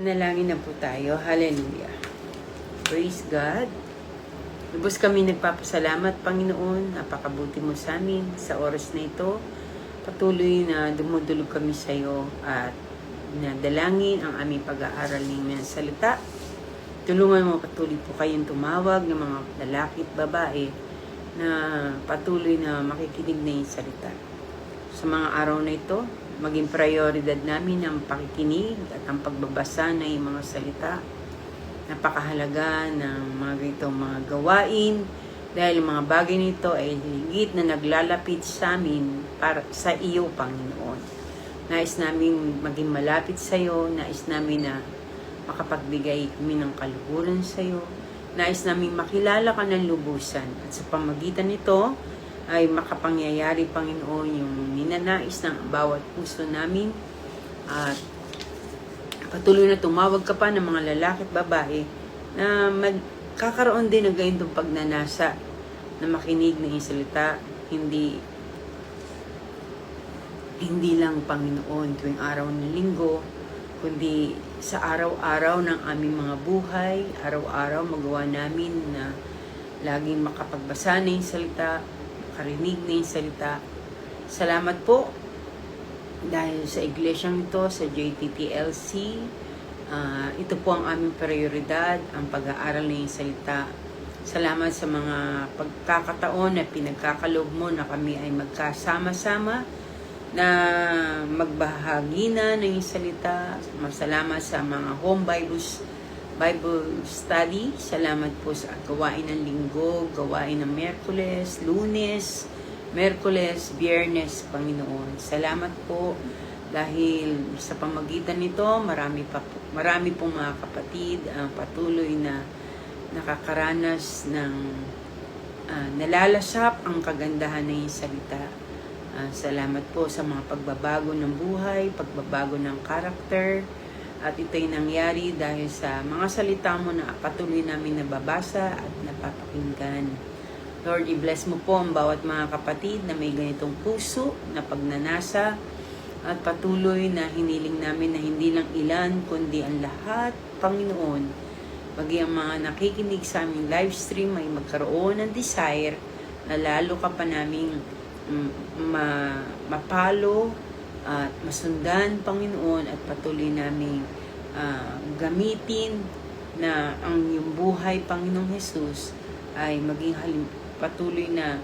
Manalangin na po tayo. Hallelujah. Praise God. Lubos kami nagpapasalamat, Panginoon. Napakabuti mo sa amin sa oras na ito. Patuloy na dumudulog kami sa iyo at nadalangin ang aming pag-aaral ng mga salita. Tulungan mo patuloy po kayong tumawag ng mga lalaki at babae na patuloy na makikinig na yung salita. Sa mga araw na ito, maging prioridad namin ang pakikinig at ang pagbabasa ng yung mga salita. Napakahalaga ng mga ganitong mga gawain dahil mga bagay nito ay higit na naglalapit sa amin para sa iyo, Panginoon. Nais namin maging malapit sa iyo, nais namin na makapagbigay kami ng kaluhuran sa iyo, nais namin makilala ka ng lubusan at sa pamagitan nito ay makapangyayari, Panginoon, yung ninanais ng bawat puso namin at patuloy na tumawag ka pa ng mga lalaki at babae na magkakaroon din ng ganitong pagnanasa na makinig ng iyong salita, hindi lang, Panginoon, tuwing araw ng linggo, kundi sa araw-araw ng aming mga buhay, araw-araw magawa namin na laging makapagbasa ng iyong salita, makarinig ng iyong salita. Salamat po dahil sa iglesyang ito, sa JTTLC, ito po ang aming prioridad, ang pag-aaral ng iyong salita. Salamat sa mga pagkakataon na pinagkakaloob mo na kami ay magkasama-sama na magbahagi na ng iyong salita. Masalamat sa mga home Bible study. Salamat po sa gawain ng linggo, gawain ng Miyerkules, Lunes, Miyerkules, Biyernes, Panginoon. Salamat po dahil sa pamagitan nito, marami pong mga kapatid ang patuloy na nakakaranas ng nalalasap ang kagandahan ng iyong salita. Salamat po sa mga pagbabago ng buhay, pagbabago ng karakter, at ito'y nangyari dahil sa mga salita mo na patuloy namin nababasa at napapakinggan. Lord, i-bless mo po ang bawat mga kapatid na may ganitong puso na pagnanasa at patuloy na hiniling namin na hindi lang ilan kundi ang lahat, Panginoon. Pagi ang mga nakikinig sa aming live stream ay magkaroon ng desire na lalo ka pa naming mapalo at masundan, Panginoon, at patuloy naming gamitin na ang iyong buhay, Panginoong Jesus, ay maging patuloy na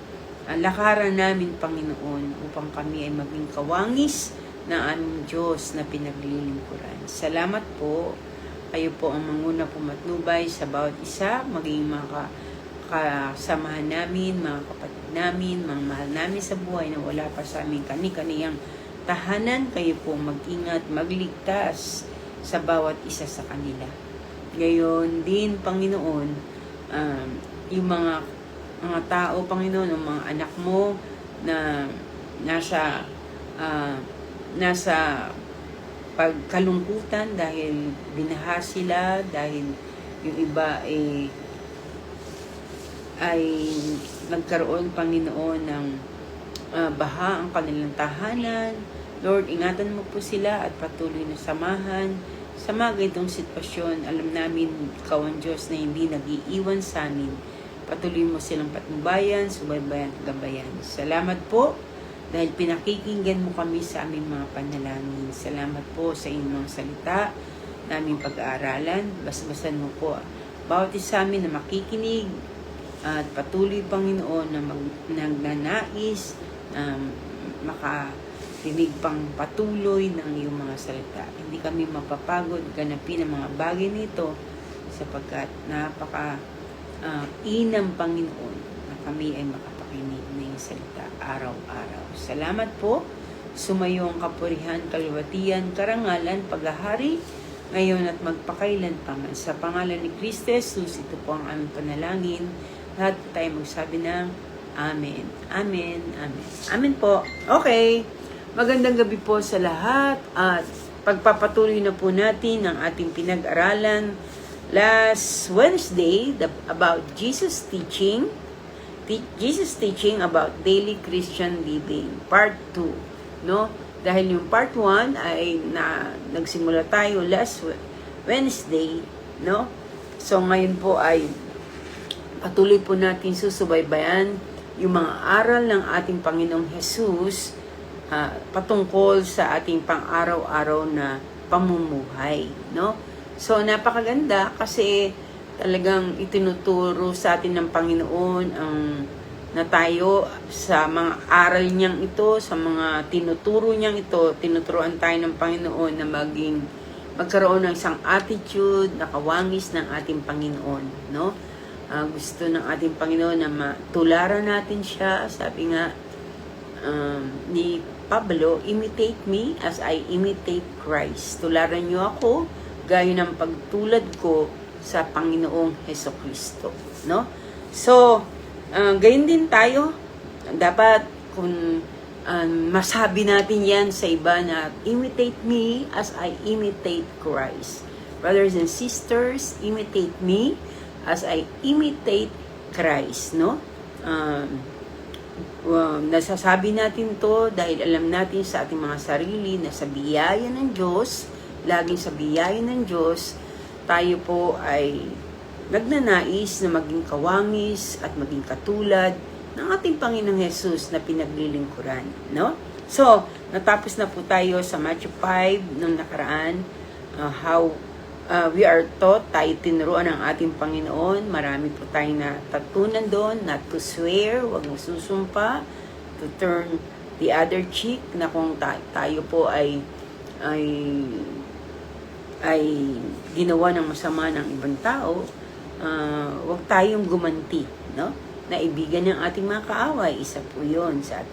lakaran namin, Panginoon, upang kami ay maging kawangis ng aming Diyos na pinaglilingkuran. Salamat po. Kayo po ang manguna pumatnubay sa bawat isa, maging mga kasamahan namin, mga kapatid namin, mga mahal namin sa buhay na wala pa sa aming kani-kaniyang tahanan. Kayo po mag-ingat, magligtas sa bawat isa sa kanila. Gayon din, Panginoon, yung mga tao, Panginoon, ang mga anak mo na nasa pagkalungkutan dahil binaha sila, dahil yung iba ay nagkaroon, Panginoon, ng baha ang kanilang tahanan. Lord, ingatan mo po sila at patuloy na samahan sa mga ganitong sitwasyon. Alam namin, ikaw ang Diyos na hindi nag-iiwan sa amin. Patuloy mo silang patnubayan, subaybayan at gabayan. Salamat po dahil pinakikinggan mo kami sa aming mga panalangin. Salamat po sa inyong salita na aming pag-aaralan. Basbasan mo po bawat isa amin na makikinig at patuloy, Panginoon, na nagnanais makarinig pang patuloy ng iyong mga salita. Hindi kami mapapagod ganapin ang mga bagay nito sapagkat inam, Panginoon, na kami ay makapakinig ng iyong salita araw-araw. Salamat po. Sumayo ang kapurihan, kaluwatian, karangalan, paghahari, ngayon at magpakailan pa man. Sa pangalan ni Kristo Jesus, ito po ang aming panalangin. Lahat po tayo magsabi ng Amen. Amen. Amen. Amen po. Okay. Magandang gabi po sa lahat at pagpapatuloy na po natin ang ating pinag-aralan last Wednesday about Jesus teaching about daily Christian living, part 2, no? Dahil yung part 1 ay nagsimula tayo Wednesday, no? So ngayon po ay patuloy po natin susubaybayan yung mga aral ng ating Panginoong Jesus patungkol sa ating pang-araw-araw na pamumuhay, no? So napakaganda kasi talagang itinuturo sa atin ng Panginoon na tayo sa mga aral niyang ito, sa mga tinuturo niyang ito, tinuturuan tayo ng Panginoon na magkaroon ng isang attitude na kawangis ng ating Panginoon, no? Gusto ng ating Panginoon na matularan natin siya. Sabi nga ni Pablo, imitate me as I imitate Christ. Tularan niyo ako gaya ng pagtulad ko sa Panginoong Hesukristo, no? So, gayon din tayo. Dapat kung masabi natin yan sa iba na imitate me as I imitate Christ. Brothers and sisters, imitate me as I imitate Christ, no? Nasasabi natin to dahil alam natin sa ating mga sarili na sa biyaya ng Diyos, laging sa biyaya ng Diyos, tayo po ay nagnanais na maging kawangis at maging katulad ng ating Panginoong Jesus na pinaglilingkuran, no? So, natapos na po tayo sa Matthew 5 nung nakaraan, how we are taught, tayo tinuruan ng ating Panginoon. Marami po tayong natutunan doon, not to swear, huwag masusumpa, to turn the other cheek, na kung tayo po ay ginawa ng masama ng ibang tao, huwag tayong gumanti, no? Naibigan ng ating mga kaaway, isa po yun sa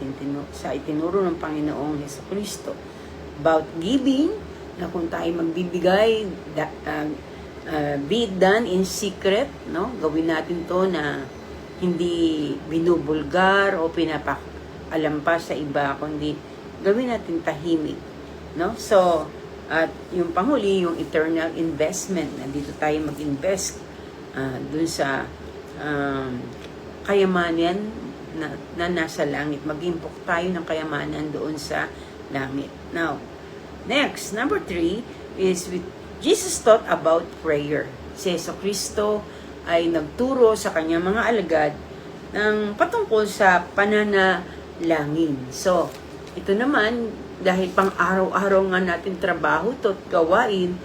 itinuro ng Panginoong Hesukristo. About giving, na kung tayo magbibigay, be it done in secret, no? Gawin natin to na hindi binubulgar o pinapaalampas sa iba, kundi gawin natin tahimik, no? So, at yung panghuli, yung eternal investment, nandito tayo mag-invest dun sa kayamanan na nasa langit. Mag-impok tayo ng kayamanan doon sa langit. Now, next, number 3 is Jesus taught about prayer. Si Jesucristo ay nagturo sa kanyang mga alagad ng patungkol sa pananalangin. So, ito naman, dahil pang araw-araw nga natin trabaho at gawain,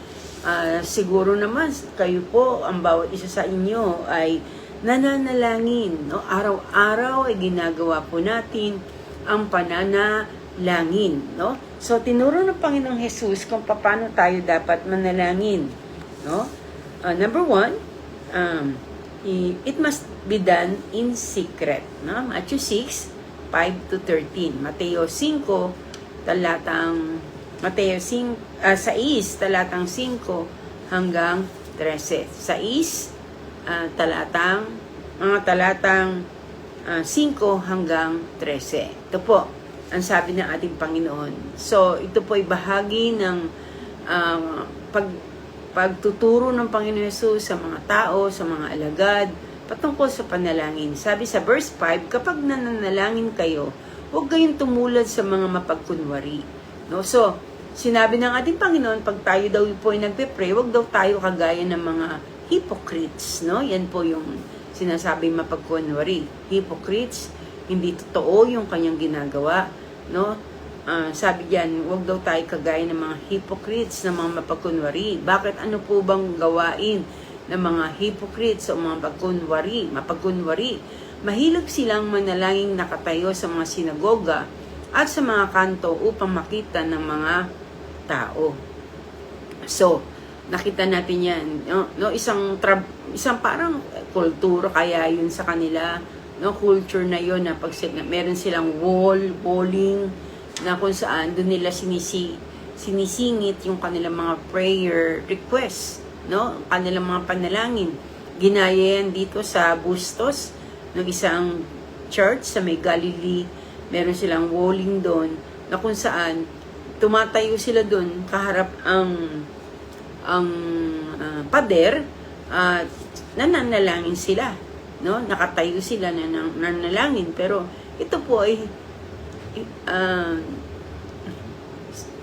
siguro naman kayo po, ang bawat isa sa inyo ay nananalangin, no? Araw-araw ay ginagawa po natin ang pananalangin, no? So, tinuro ng Panginoong Jesus kung paano tayo dapat manalangin, no? Number 1, it must be done in secret, no? Matthew 6, 5-13. Mateo 5, talatang 5 hanggang 13. 6, talatang 5 hanggang 13. Ito po ang sabi ng ating Panginoon. So, ito po ay bahagi ng pagtuturo ng Panginoon Jesus sa mga tao, sa mga alagad, patungkol sa panalangin. Sabi sa verse 5, kapag nananalangin kayo, huwag kayong tumulad sa mga mapagkunwari. No? So, sinabi ng ating Panginoon, pag tayo daw po ay nagpe-pray, huwag daw tayo kagaya ng mga hypocrites. No? Yan po yung sinasabing mapagkunwari. Hypocrites, hindi totoo yung kanyang ginagawa, no? Sabi diyan, huwag daw tayo kagaya ng mga hypocrites, ng mga mapagkunwari. Bakit? Ano po bang gawain ng mga hypocrites o mga mapagkunwari? Mahilig silang manalangin nakatayo sa mga sinagoga at sa mga kanto upang makita ng mga tao. So, nakita natin yan, no? Isang parang kultura kaya yun sa kanila, no, culture na yon na pag meron silang walling na kung saan doon nila sinisingit yung kanilang mga prayer requests, no, kanilang mga panalangin. Ginaya yan dito sa Bustos ng isang church sa may Galilee. Meron silang walling doon na kung saan tumatayo sila doon kaharap ang pader at nananalangin sila. No, nakatayo sila na nanalangin, pero ito po ay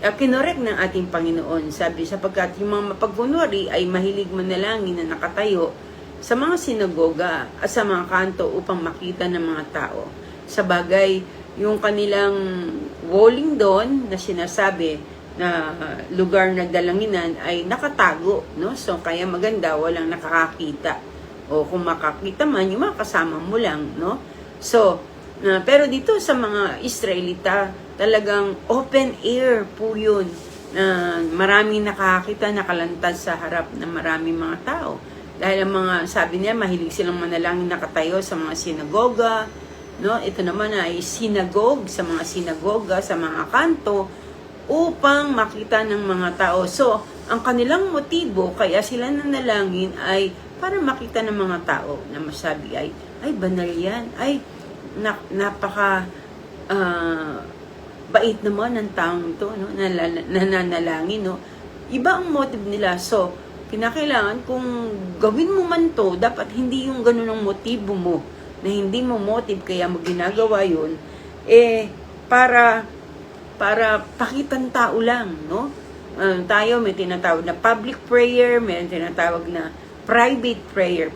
kinorek ng ating Panginoon. Sabi, sapagkat yung mga mapagkunwari ay mahilig manalangin na nakatayo sa mga sinagoga at sa mga kanto upang makita ng mga tao. Sa bagay, yung kanilang walling doon na sinasabi na lugar na dalanginan ay nakatago, no? So, kaya maganda, walang nakakakita. O kung makakita man, yung mga kasama mo lang, no? So, pero dito sa mga Israelita, talagang open air po yun. Maraming nakakita, nakalantad sa harap ng maraming mga tao. Dahil ang mga, sabi niya, mahilig silang manalangin nakatayo sa mga sinagoga, no? Ito naman ay sinagog, sa mga sinagoga, sa mga kanto, upang makita ng mga tao. So, ang kanilang motibo, kaya sila nanalangin ay para makita ng mga tao na masabi ay banal yan, ay napaka bait naman ng taong ito, no? Nananalangin, no? Iba ang motive nila. So, kinakailangan kung gawin mo man to, dapat hindi yung ganun ang motibo mo, na hindi mo motive kaya mo ginagawa yun, para pakitang tao lang, no? Tayo may tinatawag na public prayer, may tinatawag na private prayer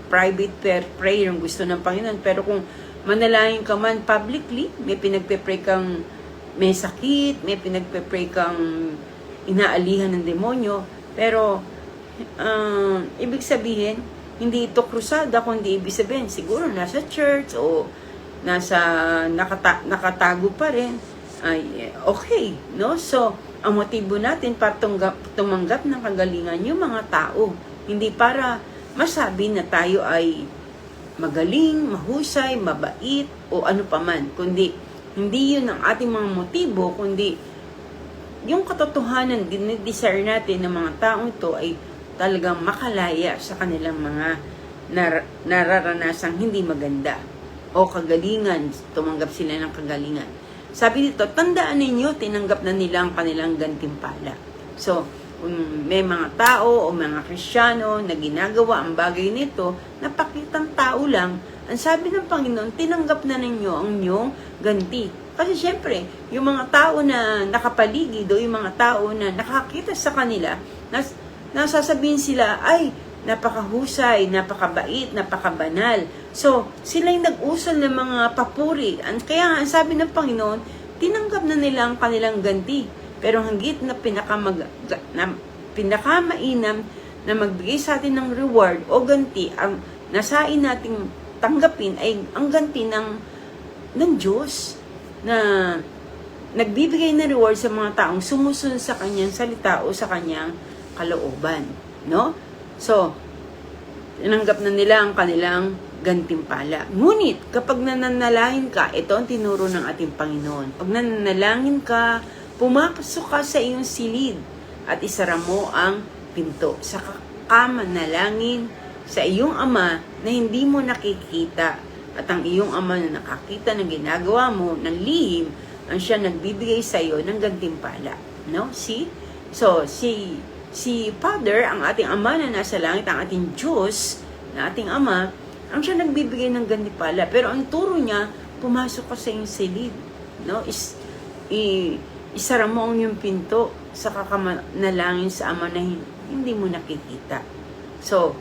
yung gusto ng Panginoon. Pero kung manalangin ka man publicly, may pinagpe-pray kang may sakit, may pinagpe-pray kang inaalihan ng demonyo, pero ibig sabihin, hindi ito krusada, kundi ibig sabihin, siguro nasa church o nasa nakatago pa rin, ay okay, no? So, ang motibo natin para tumanggap ng kagalingan yung mga tao, hindi para masabi na tayo ay magaling, mahusay, mabait, o ano paman, kundi hindi yun ang ating mga motibo, kundi yung katotohanan, dinidesire natin ng mga taong ito ay talagang makalaya sa kanilang mga nararanasang hindi maganda o kagalingan, tumanggap sila ng kagalingan. Sabi dito, tandaan ninyo, tinanggap na nila ang kanilang gantimpala. So, may mga tao o mga Kristiyano na ginagawa ang bagay nito, napakitang tao lang, ang sabi ng Panginoon, tinanggap na ninyo ang inyong ganti. Kasi syempre, yung mga tao na nakapaligid o yung mga tao na nakakita sa kanila, nasasabihin sila, ay, napakahusay, napakabait, napakabanal. So, sila yung nag-usol ng mga papuri. Kaya ang sabi ng Panginoon, tinanggap na nila ang kanilang ganti. Pero hanggit na pinakamainam na magbigay sa atin ng reward o ganti, ang nasain nating tanggapin ay ang ganti ng Diyos na nagbibigay ng reward sa mga taong sumusunod sa kanyang salita o sa kanyang kalooban, no? So, tinanggap na nila ang kanilang gantimpala. Ngunit, kapag nananalangin ka, ito ang tinuro ng ating Panginoon. Pag nananalangin ka, pumapasok ka sa iyong silid at isara mo ang pinto. Sa kamanalangin sa iyong Ama na hindi mo nakikita, at ang iyong Ama na nakakita ng ginagawa mo ng lihim, ang siya nagbibigay sa iyo ng gantimpala. No? See? So, si Father, ang ating Ama na nasa langit, ang ating Diyos, na ating Ama, ang siya nagbibigay ng gantimpala. Pero ang turo niya, pumasok ka sa iyong silid. No? Isara mo ang iyong pinto sa kakamanalangin sa Ama na hindi mo nakikita. So,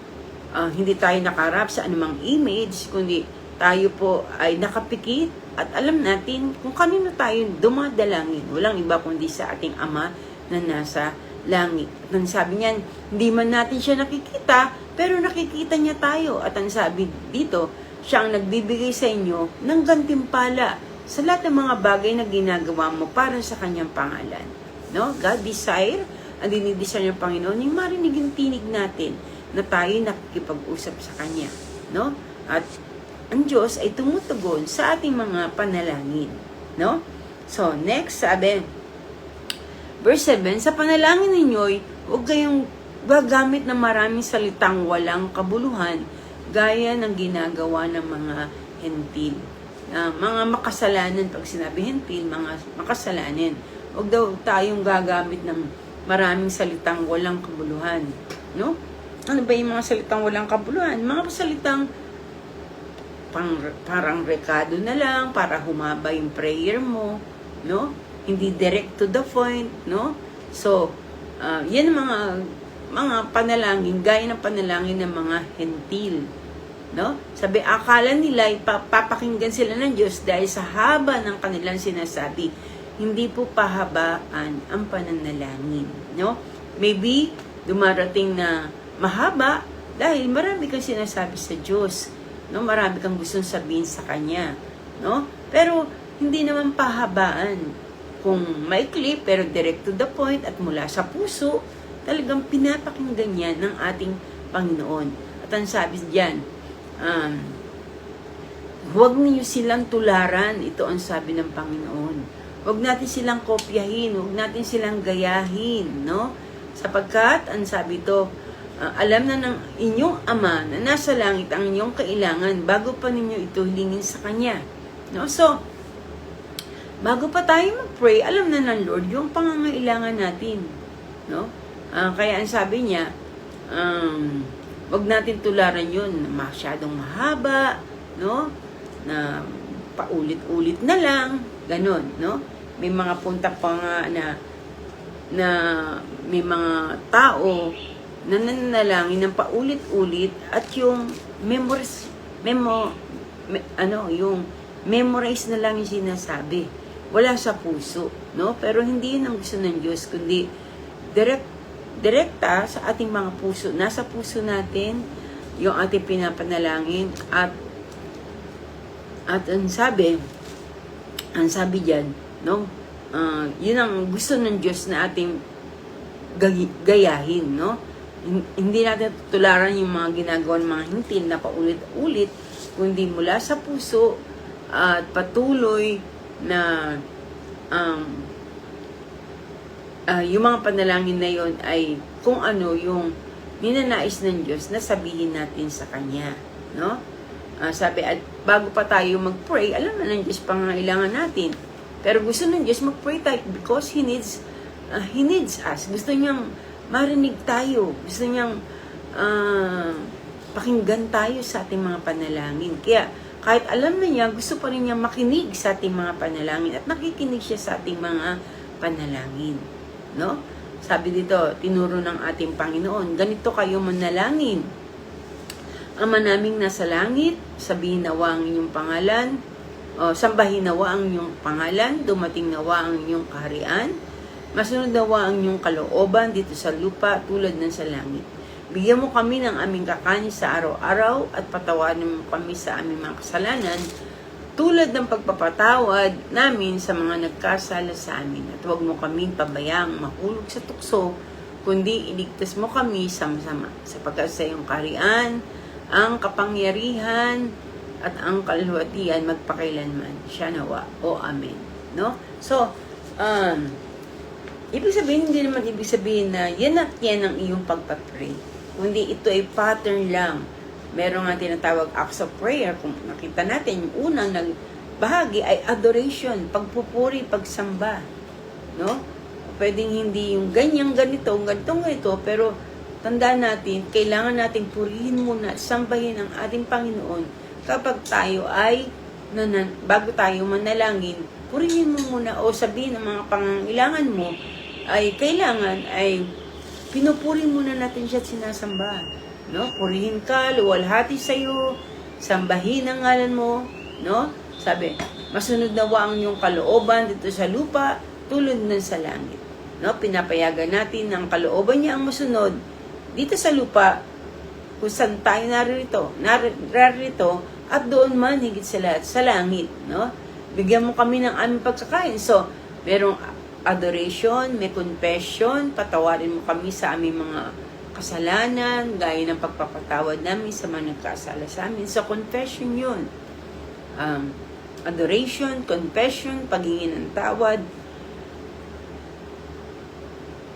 hindi tayo nakarap sa anumang image, kundi tayo po ay nakapikit at alam natin kung kanino tayo dumadalangin. Walang iba kundi sa ating Ama na nasa langit. At ang sabi niyan, hindi man natin siya nakikita, pero nakikita niya tayo. At ang sabi dito, siya ang nagbibigay sa inyo ng gantimpala sa lahat ng mga bagay na ginagawa mo para sa kanyang pangalan. No? God desire, ang dinidesire ng Panginoon, yung marinig yung tinig natin na tayo nakikipag-usap sa Kanya. No? At ang Diyos ay tumutugon sa ating mga panalangin. No? So, next, sabi, verse 7, sa panalangin ninyo'y huwag kayong gagamit ng maraming salitang walang kabuluhan gaya ng ginagawa ng mga hentil. Mga makasalanan, pag sinabi hentil, mga makasalanan. Huwag daw tayong gagamit ng maraming salitang walang kabuluhan. No? Ano ba yung mga salitang walang kabuluhan? Mga salitang parang rekado na lang, para humaba yung prayer mo, no? Hindi direct to the point, no? So, yan ang mga panalangin, gaya ng panalangin ng mga hentil. No? Sabi, akala nila papakinggan sila ng Diyos dahil sa haba ng kanilang sinasabi. Hindi po pahabaan ang pananalangin. No? Maybe, dumarating na mahaba dahil marami kang sinasabi sa Diyos. No? Marami kang gustong sabihin sa Kanya. No? Pero, hindi naman pahabaan. Kung maikli, pero direct to the point at mula sa puso, talagang pinapakinggan yan ng ating Panginoon. At ang sabi diyan, huwag niyo silang tularan. Ito ang sabi ng Panginoon. Huwag natin silang kopyahin, huwag natin silang gayahin, no? Sapagkat, ang sabi ito, alam na ng inyong Ama na nasa langit ang inyong kailangan bago pa ninyo ito hilingin sa Kanya. No? So, bago pa tayo mag-pray, alam na ng Lord yung pangangailangan natin. No? Kaya ang sabi niya, wag natin tularan yun na masyadong mahaba, no? Na paulit-ulit na lang, ganon, no? May mga punta pa nga na may mga tao na nananalangin ng paulit-ulit at yung yung memorize na lang yung sinasabi. Wala sa puso, no? Pero hindi yun ang gusto ng Diyos, kundi direkta sa ating mga puso. Nasa puso natin yung ating pinapanalangin at ang sabi diyan, no? Yun ang gusto ng Diyos na ating gayahin, no? Hindi natin tutularan yung mga ginagawa ng mga hintil na paulit-ulit, kundi mula sa puso at patuloy na yung mga panalangin na yon ay kung ano yung ninanais ng Diyos na sabihin natin sa Kanya, no? Sabi, at bago pa tayo mag-pray, alam na ng Diyos pangangailangan natin. Pero gusto ng Diyos mag-pray tayo because He needs us. Gusto niyang marinig tayo. Gusto niyang pakinggan tayo sa ating mga panalangin. Kaya, kahit alam na niya, gusto pa rin niya makinig sa ating mga panalangin at nakikinig siya sa ating mga panalangin. No? Sabi dito, tinuro ng ating Panginoon, ganito kayo manalangin. Ama naming nasa langit, sabihin nawa ang inyong pangalan, sambahin nawa ang inyong pangalan, dumating nawa ang inyong kaharian, masunod nawa ang inyong kalooban dito sa lupa tulad ng sa langit. Bigyan mo kami ng aming kakanin sa araw-araw at patawarin mo kami sa aming mga kasalanan tulad ng pagpapatawad namin sa mga nagkasala sa amin. At huwag mo kaming pabayaang mahulog sa tukso, kundi iligtas mo kami sa masama. Sapagkat sa iyong kaharian, ang kapangyarihan at ang kalwatian magpakailanman. Siya nawa. O Amen. No? So, ibig sabihin, hindi naman ibig sabihin na yan at yan ang iyong pagpapray. Kundi ito ay pattern lang. Meron nga tinatawag acts of prayer. Kung nakita natin, yung unang bahagi ay adoration, pagpupuri, pagsamba. No? Pwedeng hindi yung ganito, pero tandaan natin, kailangan natin purihin muna at sambahin ang ating Panginoon kapag tayo ay, bago tayo manalangin, purihin mo muna o sabihin ang mga pangangailangan mo ay kailangan ay pinupuri muna natin siya at sinasamba. No? Purihin ka, luwalhati sa iyo, sambahin ang ngalan mo, no? Sabi, masunod nawa ang iyong kalooban dito sa lupa, tulad ng sa langit. No? Pinapayagan natin ang kalooban niya ang masunod dito sa lupa, kung saan tayo narito, at doon man higit sa lahat, sa langit, no? Bigyan mo kami ng aming pagkakain. So, merong adoration, may confession, patawarin mo kami sa aming mga kasalanan, gaya ng pagpapatawad namin sa mga nagkasala sa amin. So, confession yun. Adoration, confession, paghingi ng tawad.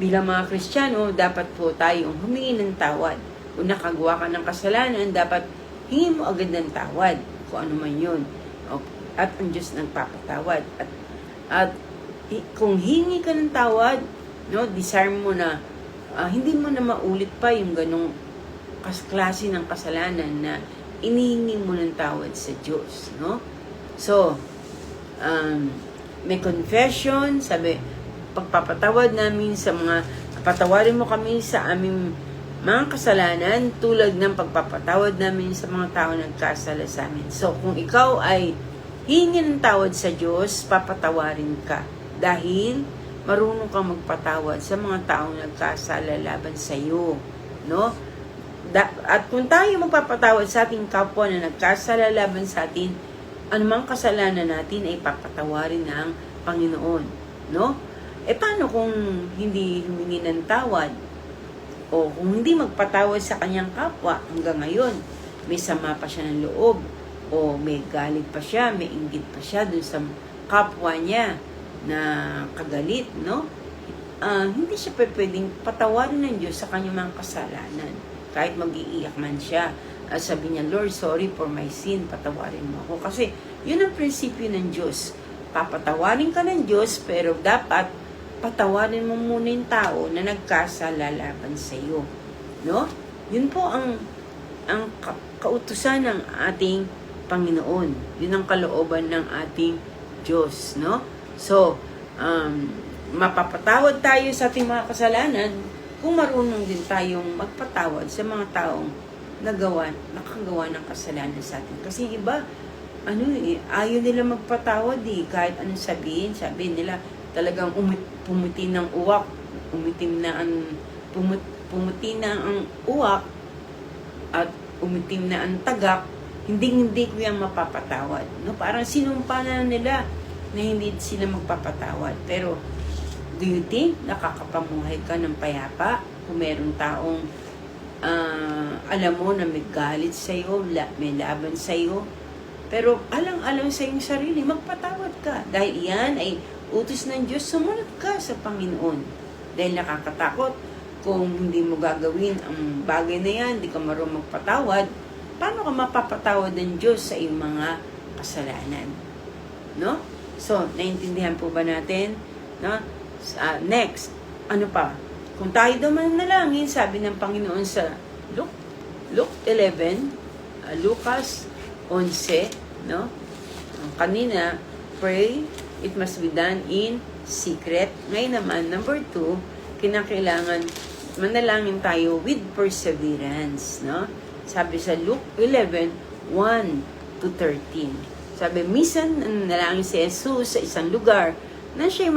Bilang mga Kristiyano, dapat po tayong humingi ng tawad. Kung nakagawa ka ng kasalanan, dapat hingi mo agad ng tawad, kung ano man yun. At ang Diyos nagpapatawad. At kung hingi ka ng tawad, no, desire mo na hindi mo na maulit pa yung ganong klase ng kasalanan na inihingi mo ng tawad sa Diyos, no? So, may confession, sabi, pagpapatawad namin sa mga, patawarin mo kami sa aming mga kasalanan tulad ng pagpapatawad namin sa mga tao nagkasala sa amin. So, kung ikaw ay hingi ng tawad sa Diyos, papatawarin ka. Dahil marunong kang magpatawad sa mga taong nagkasala laban sa iyo. No? At kung tayo magpapatawad sa ating kapwa na nagkasala laban sa atin, anumang kasalanan natin ay papatawarin ng Panginoon. No? Paano kung hindi humingi ng tawad? O kung hindi magpatawad sa kanyang kapwa hanggang ngayon, may sama pa siya ng loob, o may galit pa siya, may inggit pa siya dun sa kapwa niya na kagalit, no? Hindi siya pwedeng patawarin ng Diyos sa kanyang mga kasalanan. Kahit mag-iiyak man siya, sabi niya, Lord, sorry for my sin, patawarin mo ako. Kasi yun ang prinsipyo ng Diyos. Papatawarin ka ng Diyos, pero dapat patawarin mo muna yung tao na nagkasala laban sa iyo. No? Yun po ang kautusan ng ating Panginoon. Yun ang kalooban ng ating Diyos. No? So, mapapatawad tayo sa ating mga kasalanan kung marunong din tayong magpatawad sa mga taong nakagawa ng kasalanan sa atin. Kasi iba, ayaw nila magpatawad kahit anong sabihin nila, talagang pumuti ng uwak, pumuti na ang uwak, at umitim na ang tagak, hindi ko yan mapapatawad. No? Parang sinumpa na nila na hindi sila magpapatawad. Pero, do you think nakakapamuhay ka ng payapa kung meron taong alam mo na may galit sa'yo, may laban sa'yo, pero alang-alang sa iyong sarili, magpatawad ka. Dahil yan ay utos ng Diyos, sumunod ka sa Panginoon. Dahil nakakatakot kung hindi mo gagawin ang bagay na yan, hindi ka marunong magpatawad, paano ka mapapatawad ng Diyos sa iyong mga kasalanan? No? So, naintindihan po ba natin? No? Next, ano pa? Kung tayo daw mananalangin, sabi ng Panginoon sa Luke 11, Lucas 11, no? Kanina, pray, it must be done in secret. Ngayon naman, number 2, kinakailangan manalangin tayo with perseverance, no? Sabi sa Luke 11, 1 to 13. Sabi, minsan nanalangin si Jesus sa isang lugar na siya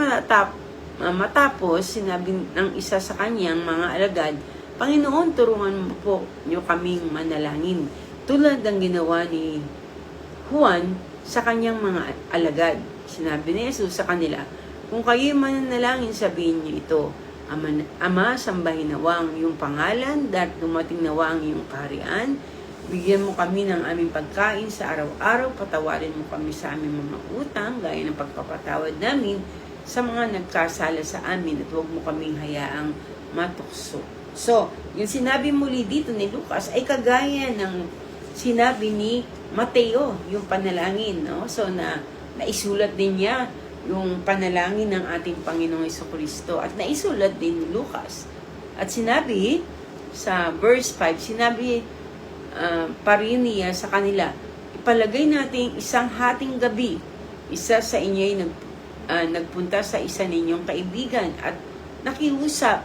matapos, sinabi ng isa sa kanyang mga alagad, Panginoon, turuan mo po niyo kaming manalangin, tulad ng ginawa ni Juan sa kanyang mga alagad. Sinabi ni Jesus sa kanila, kung kayo mananalangin, sabihin niyo ito, Ama, sambahin nawang iyong pangalan, dahil dumating nawang iyong kaharian, bigyan mo kami ng aming pagkain sa araw-araw, patawarin mo kami sa aming mga utang, gaya ng pagpapatawad namin sa mga nagkasala sa amin, at huwag mo kaming hayaang matukso. So, yung sinabi muli dito ni Lucas ay kagaya ng sinabi ni Mateo, yung panalangin, no? So, naisulat din niya yung panalangin ng ating Panginoong Jesucristo at naisulat din ni Lucas. At sinabi, sa verse 5, sinabi pa rin niya sa kanila, ipalagay natin isang hating gabi, isa sa inyo ay nagpunta sa isa ninyong kaibigan at nakiusap,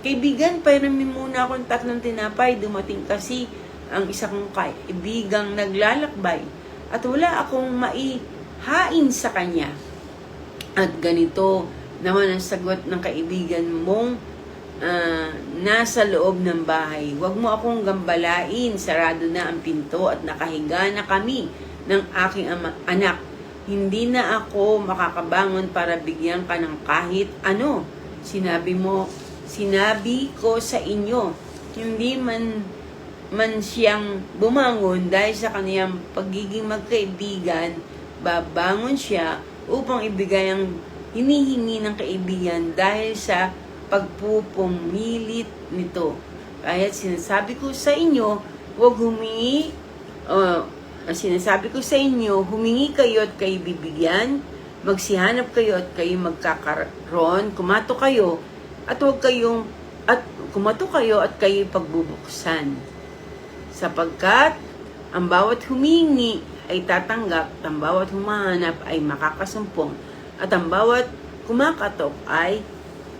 kaibigan, pahiramin muna akong 3 tinapay, dumating kasi ang isa kong kaibigang naglalakbay at wala akong maihain sa kanya. At ganito naman ang sagot ng kaibigan mong nasa loob ng bahay. Huwag mo akong gambalain, sarado na ang pinto at nakahiga na kami ng aking anak. Hindi na ako makakabangon para bigyan ka ng kahit ano. Sinabi ko sa inyo, hindi man siyang bumangon dahil sa kaniyang pagiging magkaibigan, babangon siya upang ibigay ang hinihingi ng kaibigan dahil sa pagpupumilit nito. Kaya sinasabi ko sa inyo, humingi kayo at kayo bibigyan, magsihanap kayo at kayo magkakaroon, kumato kayo at kayo pagbubuksan. Sapagkat ang bawat humingi ay tatanggap, ang bawat humahanap ay makakasumpong, at ang bawat kumakatok ay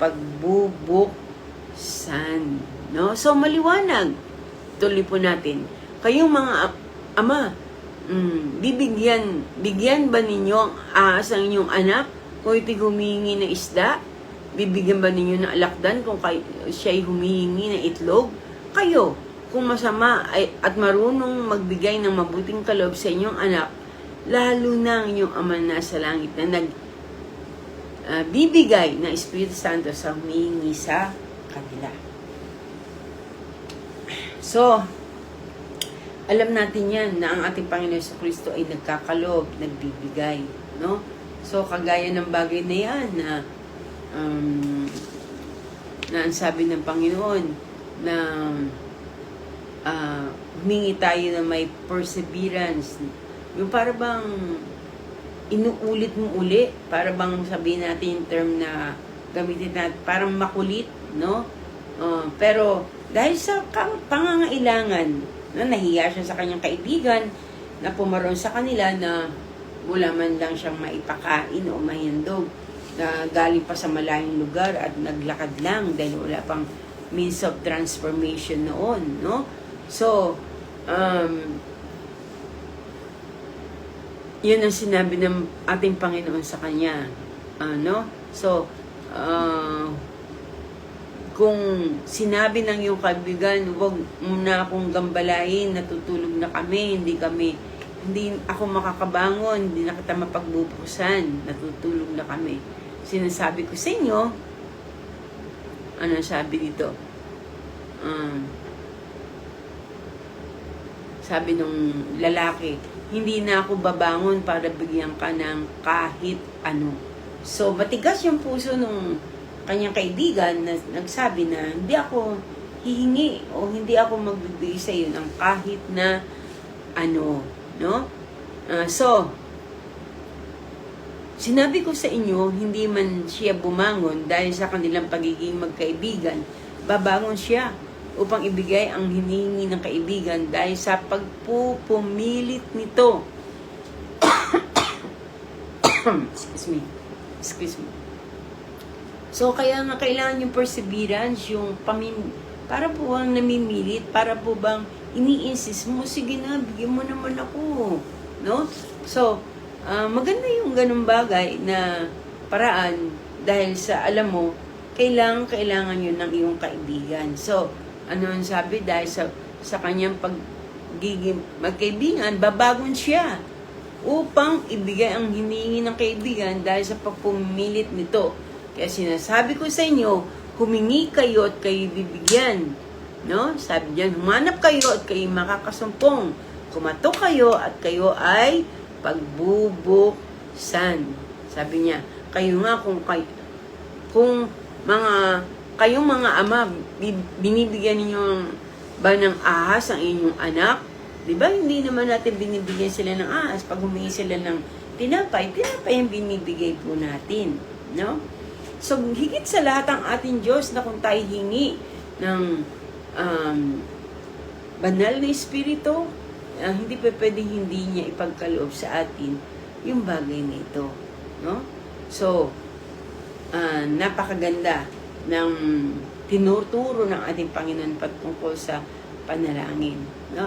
pagbubuksan. No? So, maliwanag. Tuloy po natin. Kayong mga ama, bigyan ba ninyo ang ahas ang inyong anak kung ito'y humihingi ng isda? Bibigyan ba ninyo ng alakdan kung siya'y humihingi ng itlog? Kayo, kung masama at marunong magbigay ng mabuting kaloob sa inyong anak, lalo na ang inyong ama na sa langit na bibigay ng Espiritu Santo sa humihingi sa kanila. So, alam natin yan na ang ating Panginoon Jesucristo ay nagkakaloob, nagbibigay, no? So, kagaya ng bagay na yan na ang sabi ng Panginoon na humingi tayo na may perseverance. Yung para bang inuulit mo uli, para bang sabihin natin yung term na gamitin natin, parang makulit, no? Pero dahil sa pangangailangan, na nahiya siya sa kanyang kaibigan, na pumaroon sa kanila na wala man lang siyang maipakain o mahandog, na galing pa sa malayong lugar at naglakad lang dahil wala pang means of transformation noon, no? So, yun ang sinabi ng ating Panginoon sa kanya, no? So, kung sinabi ng iyong kaibigan, huwag muna akong gambalain, natutulog na kami, hindi ako makakabangon, hindi na kita mapagbubukusan, natutulog na kami. Sinasabi ko sa inyo, ano sabi dito? Sabi nung lalaki, hindi na ako babangon para bigyan ka ng kahit ano. So, matigas yung puso nung kanyang kaibigan na nagsabi na hindi ako hihingi o hindi ako magbibigay sa iyo ng kahit na ano, no? So, sinabi ko sa inyo, hindi man siya bumangon dahil sa kanilang pagiging magkaibigan, babangon siya upang ibigay ang hinihingi ng kaibigan dahil sa pagpupumilit nito. Excuse me. So, kaya nga kailangan yung perseverance, yung para po bang namimilit, para po bang ini-insist mo, sige na, bigyan mo naman ako, no? So, maganda yung ganung bagay na paraan dahil sa, alam mo, kailangan yun ng iyong kaibigan. So, ano ang sabi? Dahil sa kanyang pagiging magkaibigan, babagon siya upang ibigay ang hinihingi ng kaibigan dahil sa pagpumilit nito. Kaya sinasabi ko sa inyo, humingi kayo at kayo bibigyan. No? Sabi diyan, humanap kayo at kayo makakasumpong. Kumatok kayo at kayo ay pagbubuksan. Sabi niya, kayo nga kung kayong mga ama, binibigyan ninyo ba ng ahas ang inyong anak? Diba? Hindi naman natin binibigyan sila ng ahas. Pag humingi sila ng tinapay ang binibigay po natin. No? So, higit sa lahat ang ating Diyos na kung tayo hingi ng banal na espiritu, hindi pa pwedeng hindi niya ipagkaloob sa atin yung bagay na ito. No? So, napakaganda ng tinuturo ng ating Panginoon patungkol sa panalangin. No?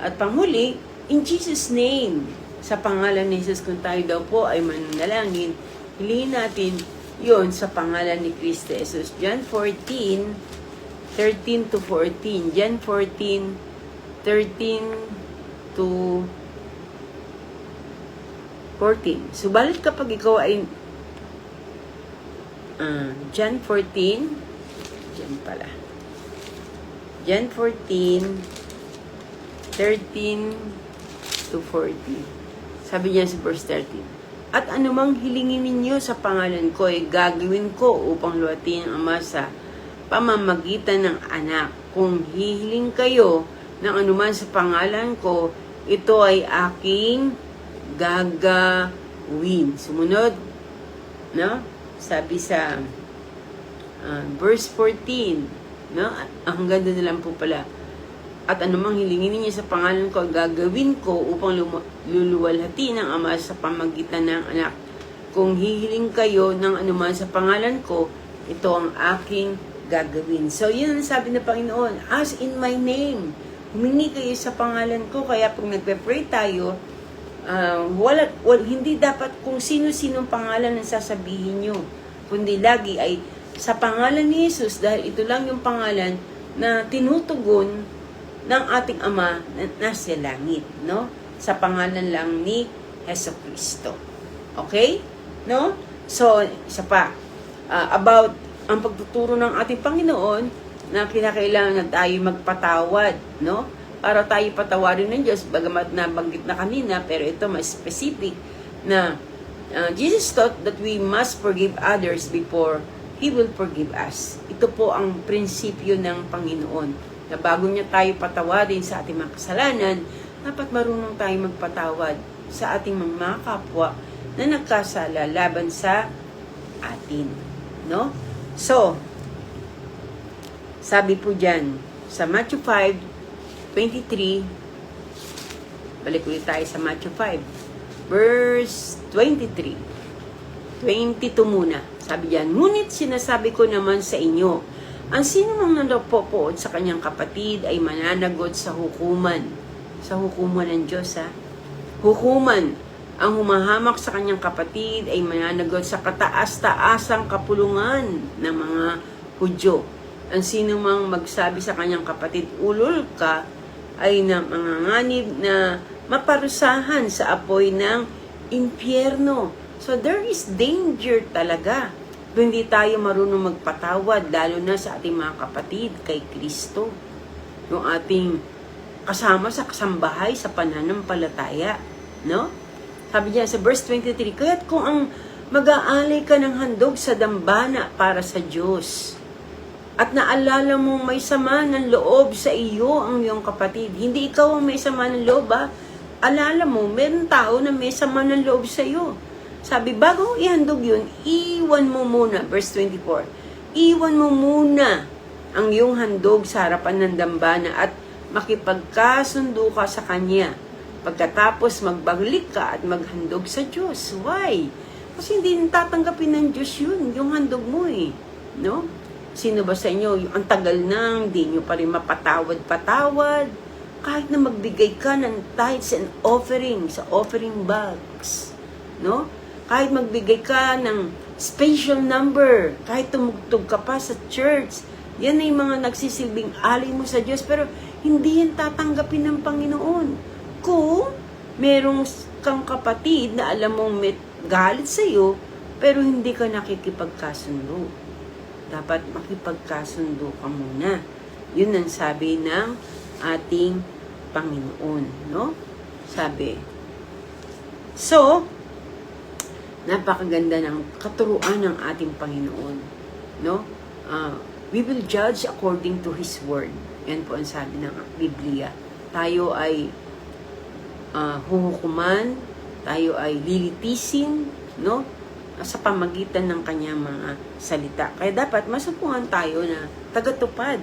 At panghuli, in Jesus' name, sa pangalan ni Jesus, kung tayo daw po ay mananalangin, hilingin natin yun sa pangalan ni Kristo Jesus. John 14:13 to 14. John 14:13 to 14. Subalit kapag ikaw ay John 14 John 14:13 to 14. Sabi niya sa verse 13. At anumang hilingin ninyo sa pangalan ko ay gagawin ko upang luwatin ang Ama sa pamamagitan ng anak. Kung hihiling kayo ng anuman sa pangalan ko, ito ay aking gagawin. Sumunod, no? Sabi sa verse 14, no? Ang ganda na lang po pala. At anumang hilingin niyo sa pangalan ko, gagawin ko upang luluwalhati ng Ama sa pamagitan ng anak. Kung hihiling kayo ng anuman sa pangalan ko, ito ang aking gagawin. So, yun ang sabi ng Panginoon, ask in my name. Humingi kayo sa pangalan ko. Kaya pag nagpe-pray tayo, hindi dapat kung sino-sinong pangalan ang sasabihin nyo. Kundi lagi ay sa pangalan ni Jesus, dahil ito lang yung pangalan na tinutugon ng ating Ama na nasa langit, no? Sa pangalan lang ni Jesucristo. Okay? No? So, isa pa, about ang pagtuturo ng ating Panginoon na kinakailangan na tayo magpatawad, no? Para tayo patawarin ng Diyos, bagamat nabanggit na kanina, pero ito mas specific na Jesus taught that we must forgive others before He will forgive us. Ito po ang prinsipyo ng Panginoon, na bago niya tayo patawarin sa ating mga kasalanan, dapat marunong tayo magpatawad sa ating mga kapwa na nagkasala laban sa atin, no? So, sabi po dyan, sa Matthew 5:23, balik ulit tayo sa Matthew 5, verse 23. 22 muna. Sabi dyan, ngunit sinasabi ko naman sa inyo, ang sino mang nandapopood sa kanyang kapatid ay mananagot sa hukuman. Sa hukuman ng Diyos, ha? Hukuman. Ang humahamak sa kanyang kapatid ay mananagot sa kataas-taasang kapulungan ng mga Hudyo. Ang sino mang magsabi sa kanyang kapatid, ulol ka, ay manganganib na maparusahan sa apoy ng impyerno. So there is danger talaga kung hindi tayo marunong magpatawad, lalo na sa ating mga kapatid kay Kristo. Yung ating kasama sa kasambahay sa pananampalataya, no? Sabi niya sa verse 23, kaya't kung ang mag-aalay ka ng handog sa dambana para sa Diyos, at naalala mong may sama ng loob sa iyo ang iyong kapatid, hindi ikaw ang may sama ng loob, ha? Alala mo, meron tao na may sama ng loob sa iyo. Sabi, bago ihandog yun, iwan mo muna, verse 24, iwan mo muna ang iyong handog sa harapan ng dambana at makipagkasundo ka sa Kanya. Pagkatapos magbalik ka at maghandog sa Diyos. Why? Kasi hindi tatanggapin ng Diyos yun, yung handog mo eh. No? Sino ba sa inyo, ang tagal nang, di nyo pa rin mapatawad-patawad, kahit na magbigay ka ng tithes and offering sa offering bags. No? Kahit magbigay ka ng special number, kahit tumugtog ka pa sa church, yan ay mga nagsisilbing alay mo sa Diyos, pero hindi yan tatanggapin ng Panginoon. Kung merong kang kapatid na alam mong may galit sa iyo, pero hindi ka nakikipagkasundo. Dapat makipagkasundo ka muna. Yun ang sabi ng ating Panginoon, no? Sabi. So, napakaganda ng katuruan ng ating Panginoon, no? We will judge according to His Word. Yan po ang sabi ng Biblia. Tayo ay huhukuman, tayo ay lilitisin, no? Sa pamagitan ng kanyang mga salita. Kaya dapat masupungan tayo na tagatupad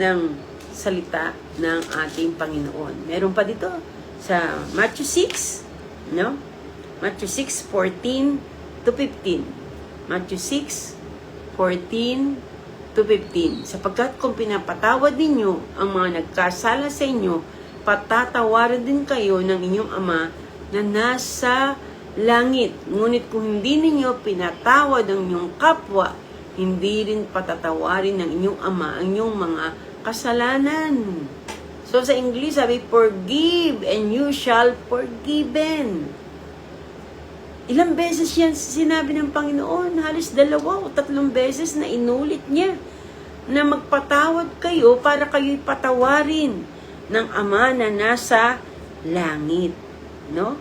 ng salita ng ating Panginoon. Meron pa dito sa Matthew 6, no? Matthew 6:14 to 15. Matthew 6:14 to 15. Sapagkat kung pinapatawad ninyo ang mga nagkasala sa inyo, patatawarin din kayo ng inyong Ama na nasa langit. Ngunit kung hindi ninyo pinatawad ang inyong kapwa, hindi rin patatawarin ng inyong Ama ang inyong mga kasalanan. So sa English sabi, forgive and you shall forgiven. Ilang beses yan sinabi ng Panginoon? Halos 2 o 3 beses na inulit niya na magpatawad kayo para kayo'y patawarin ng Ama na nasa langit. No?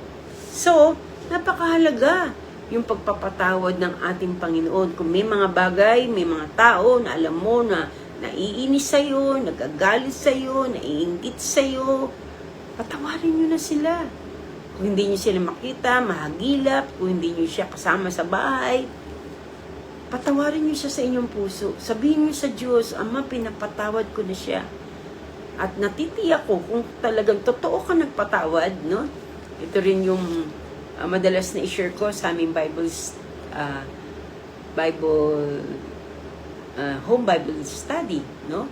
So, napakahalaga yung pagpapatawad ng ating Panginoon. Kung may mga bagay, may mga tao na alam mo na naiinis sa'yo, nagagalit sa'yo, naiinggit sa'yo, patawarin nyo na sila. Kung hindi nyo sila makita, mahagilap, kung hindi nyo siya kasama sa bahay, patawarin nyo siya sa inyong puso. Sabihin nyo sa Diyos, Ama, pinapatawad ko na siya. At natitiyak ko kung talagang totoo ka nagpatawad, no? Ito rin yung madalas na i-share ko sa aming Bible home Bible study, no?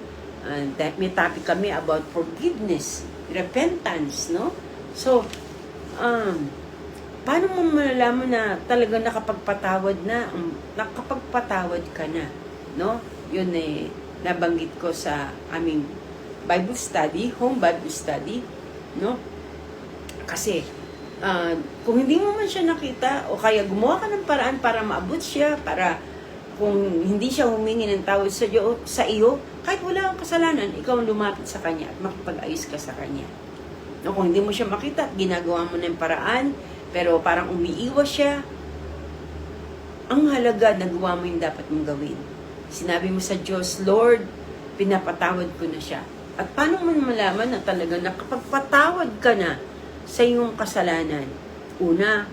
That may topic kami about forgiveness, repentance, no? So, paano mo malalaman na talaga nakapagpatawad ka na, no? Yun nabanggit ko sa aming Bible study, home Bible study, no? Kasi, kung hindi mo man siya nakita, o kaya gumawa ka ng paraan para maabot siya, para kung hindi siya humingi ng tawad sa iyo, kahit wala kang kasalanan, ikaw ang lumapit sa kanya at makipag-ayos ka sa kanya. No, kung hindi mo siya makita at ginagawa mo ng paraan, pero parang umiiwas siya, ang halaga, nagawa mo yung dapat mong gawin. Sinabi mo sa Diyos, Lord, pinapatawad ko na siya. At paano mo malaman na talaga nakapagpatawad ka na sa iyong kasalanan? Una,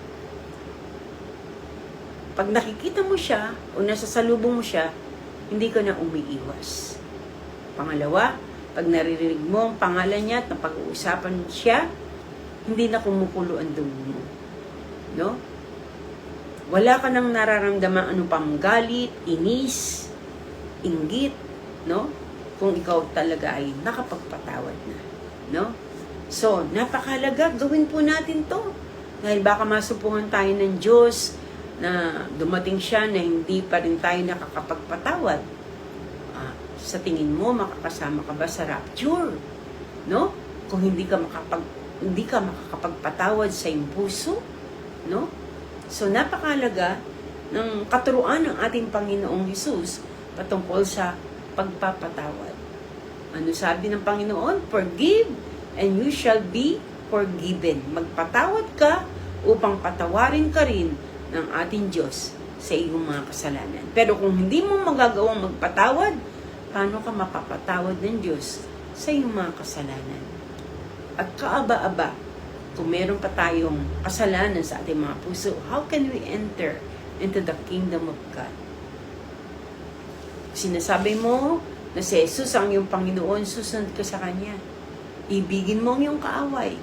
pag nakikita mo siya o nasasalubong mo siya, hindi ka na umiiwas. Pangalawa, pag naririnig mo ang pangalan niya at napag-uusapan siya, hindi na kumukulo ang dugo mo. No? Wala ka nang nararamdaman ano pang galit, inis, inggit, no? Kung ikaw talaga ay nakapagpatawad na, no? So, napakahalaga, gawin po natin to. Dahil baka masupungan tayo ng Diyos na dumating siya na hindi pa rin tayo nakakapagpatawad. Sa tingin mo, makakasama ka ba sa rapture? No? Kung hindi ka makakapagpatawad sa iyong puso, no? So, napakahalaga ng katuruan ng ating Panginoong Hesus patungkol sa pagpapatawad. Ano sabi ng Panginoon? Forgive and you shall be forgiven. Magpatawad ka upang patawarin ka rin ng ating Diyos sa iyong mga kasalanan. Pero kung hindi mo magagawang magpatawad, paano ka mapapatawad ng Diyos sa iyong mga kasalanan? At kaaba-aba, kung meron pa tayong kasalanan sa ating mga puso, how can we enter into the kingdom of God? Sinasabi mo na si Jesus ang iyong Panginoon, susunod ka sa Kanya. Ibigin mo ang iyong kaaway.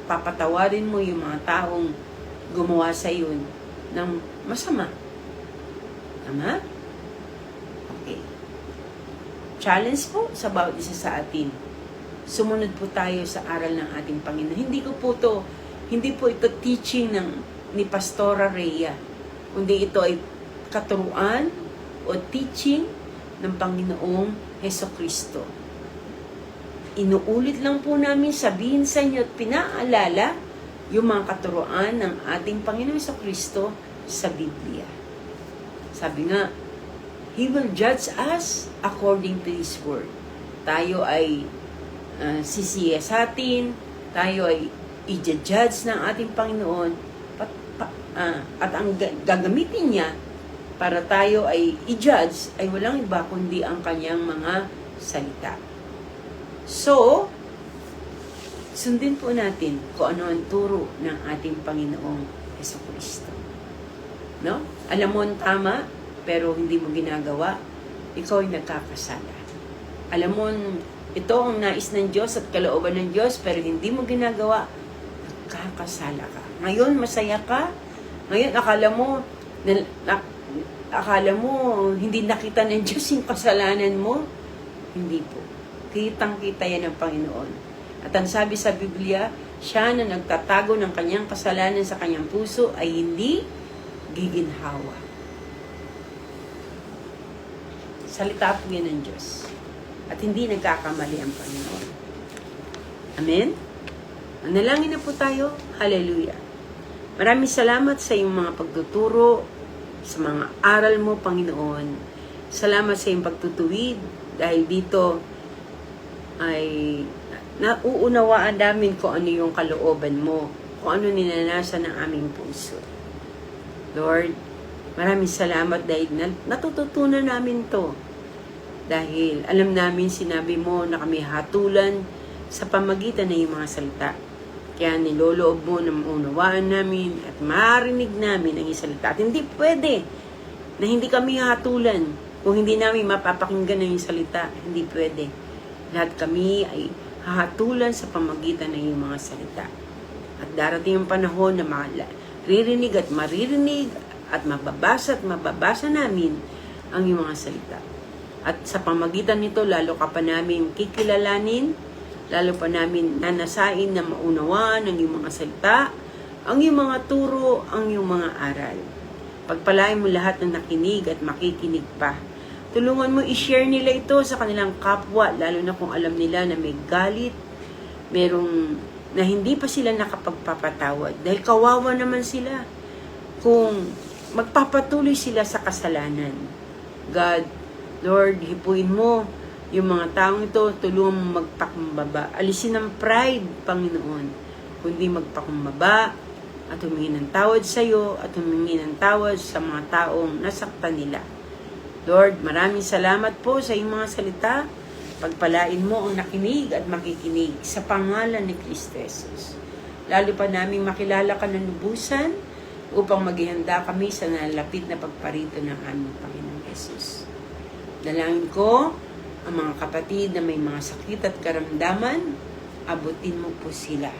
Papatawarin mo yung mga taong gumawa sa iyo ng masama. Tama? Okay. Challenge po sa bawat isa sa atin. Sumunod po tayo sa aral ng ating Panginoon. Hindi po ito teaching ni Pastora Rhea, kundi ito ay katuruan o teaching ng Panginoong Hesukristo. Inuulit lang po namin sabihin sa inyo at pinaalala yung mga katuruan ng ating Panginoong Hesukristo sa Biblia. Sabi nga, He will judge us according to His word. Tayo ay sisiyasatin, tayo ay i-judge ng ating Panginoon at ang gagamitin niya para tayo ay i-judge ay walang iba kundi ang kanyang mga salita. So, sundin po natin kung ano ang turo ng ating Panginoong Hesukristo. No? Alam mo ang tama, pero hindi mo ginagawa, ikaw ay nagkakasala. Alam mo, ito ang nais ng Diyos at kalooban ng Diyos, pero hindi mo ginagawa, nagkakasala ka. Ngayon, masaya ka. Ngayon, akala mo, hindi nakita ng Diyos yung kasalanan mo. Hindi po. Kitang-kita yan ng Panginoon. At ang sabi sa Biblia, siya na nagtatago ng kanyang kasalanan sa kanyang puso ay hindi giginhawa. Salita po yan ng Diyos. At hindi nagkakamali ang Panginoon. Amen? Manalangin na po tayo. Hallelujah. Maraming salamat sa iyong mga pagtuturo, sa mga aral mo, Panginoon. Salamat sa iyong pagtutuwid dahil dito ay nauunawaan namin kung ano yung kalooban mo, kung ano ninanasan ng aming puso. Lord, maraming salamat dahil natututunan namin to. Dahil alam namin sinabi mo na kami hatulan sa pamagitan ng iyong mga salita. Kaya niloloob mo na maunawaan namin at marinig namin ang iyong salita. At hindi pwede na hindi kami hatulan kung hindi namin mapapakinggan ang iyong salita. Hindi pwede. Lahat kami ay hahatulan sa pamagitan ng iyong mga salita. At darating ang panahon na maririnig at mababasa namin ang iyong mga salita. At sa pamagitan nito, lalo ka pa namin kikilalanin, lalo pa namin nanasain na maunawaan ang iyong mga salita, ang iyong mga turo, ang iyong mga aral. Pagpalain mo lahat ng nakinig at makikinig pa. Tulungan mo i-share nila ito sa kanilang kapwa, lalo na kung alam nila na may galit, na hindi pa sila nakapagpapatawad. Dahil kawawa naman sila kung magpapatuloy sila sa kasalanan. God, Lord, hipuin mo yung mga taong ito, tulungan mo magpakumbaba. Alisin ang pride, Panginoon, kundi magpakumbaba at humingi ng tawad sa iyo at humingi ng tawad sa mga taong nasaktan nila. Lord, maraming salamat po sa iyong mga salita. Pagpalain mo ang nakinig at makikinig sa pangalan ni Kristo Jesus. Lalo pa namin makilala ka ng lubusan upang maghihanda kami sa nalapit na pagparito ng aming Panginoong Jesus. Dalangin ko ang mga kapatid na may mga sakit at karamdaman, abutin mo po sila.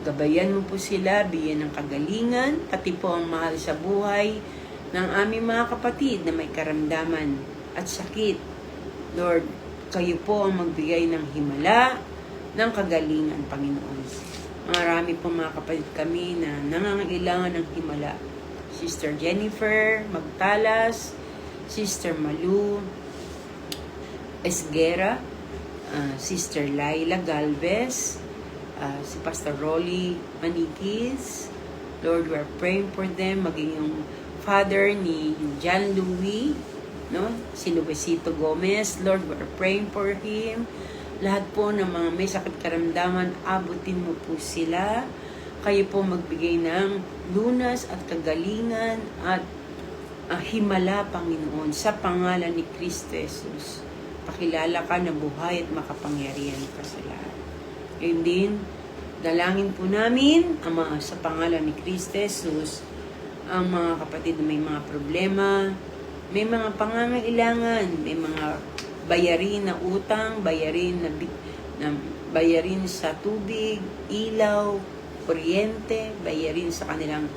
Gabayan mo po sila, bigyan ng kagalingan, pati po ang mahal sa buhay ng aming mga kapatid na may karamdaman at sakit. Lord, kayo po ang magbigay ng himala, ng kagalingan, Panginoon. Marami po mga kapatid kami na nangangailangan ng himala. Sister Jennifer Magtalas, Sister Malu Esguera, Sister Laila Galvez, si Pastor Rolly Manikis. Lord, we are praying for them, maging yung father ni John Louis, no? Si Luisito Gomez. Lord, we are praying for him. Lahat po ng mga may sakit karamdaman, abutin mo po sila. Kayo po magbigay ng lunas at kagalingan at himala, Panginoon, sa pangalan ni Kristo Jesus. Pakilala ka na buhay at makapangyarihan ka sa lahat. Ngayon din, dalangin po namin sa pangalan ni Kristo Jesus, ang mga kapatid na may mga problema, may mga pangangailangan, may mga bayarin na utang, bayarin sa tubig, ilaw, kuryente, bayarin sa kanilang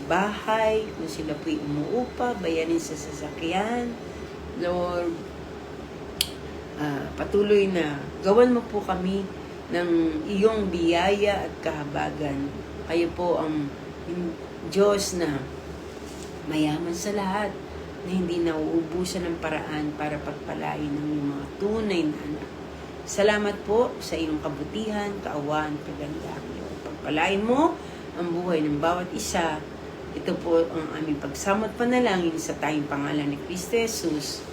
bahay, kung sila po'y umuupa, bayarin sa sasakyan. Lord, patuloy na gawan mo po kami ng iyong biyaya at kahabagan. Kayo po ang Diyos na mayaman sa lahat, na hindi nauubusan ng paraan para pagpalain ng iyong mga tunay na anak. Salamat po sa iyong kabutihan, kaawaan, kagandaan. Pagpalain mo ang buhay ng bawat isa. Ito po ang aming pagsamot panalangin sa tayong pangalan ni Kristo Jesus.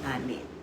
Amen.